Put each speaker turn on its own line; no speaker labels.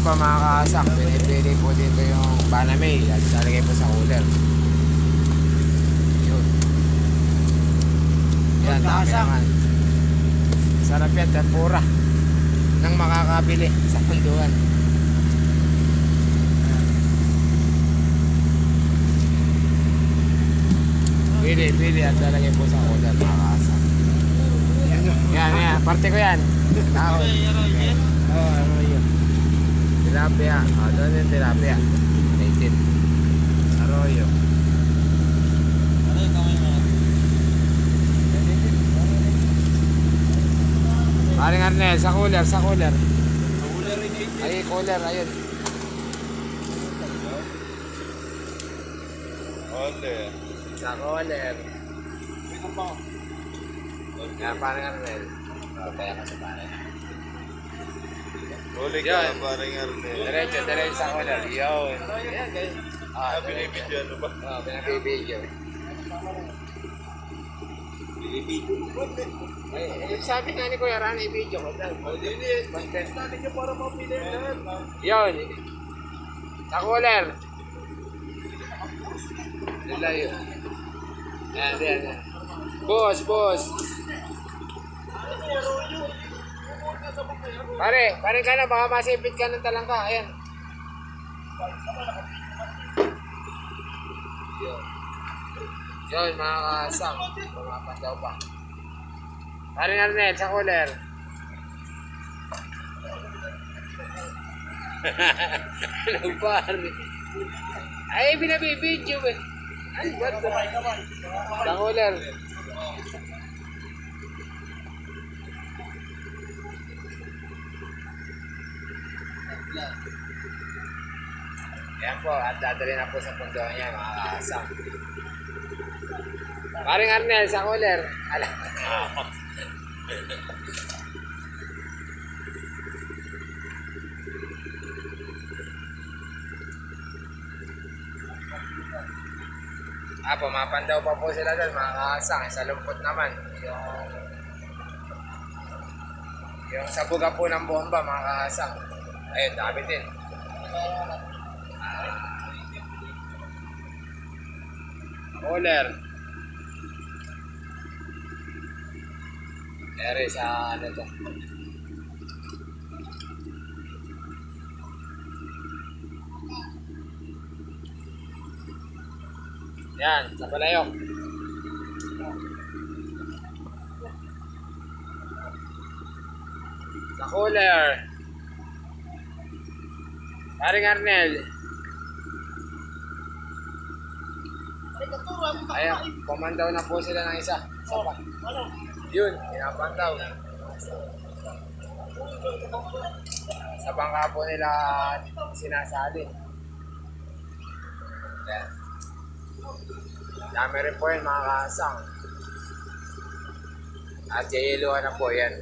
po mga kasak, pinipili po dito yung banamay at lalagay po sa cooler. Yun. Yan, dami naman. Sarap yan, tempura. Nang makakabili sa punduan. Pili at lalagay po sa cooler mga kasak. Yan, parte ko yan. Tao. Ano yun? Tilapia. Doon yung tilapia. Native. Arroyo. Paring Arnel, sa cooler. Ay, cooler, ayun. Sa cooler. Kaya paring Arnel. Kaya ka sa paring.
Huli ka, paring Arnel.
Diretso sa cooler. Yun. Ayan, guys.
Binibidyo ano ba?
Pinabibidyo. Sabi nga ni Kuya Ran, i-video ko lang. Content.
Natin nyo para mapili yan.
Yun. Sa cooler. Dila yun. Yan. Boss. Pare ka na, baka masipit ka ng talangka. Ayan. Yun, mga kasang. Pumapan daw pa. Pare Arnel, sa cooler. Ano pare? Ay, binabibidyo eh. Ay, ba't? Sa cooler. Ayan po, at dadali na po sa pundo niya, mga kasang. Paring Arnel, sa cooler. Alam. Pumapan daw pa po sila doon, mga kasang. Sa lumpot naman. Yung sa buga po ng bomba, mga kasang. Ayun, dami din. Cooler. Ere sa ano to. Yan, sa palayok. Sa cooler. Paring Arnel. Ayan, pumandaw na po sila ng isa. Sapa. Yun, pinapandaw. Sa bangka po nila sinasali. Ayan. Dami rin po yun, mga kasang. At yayeluhan na po yan.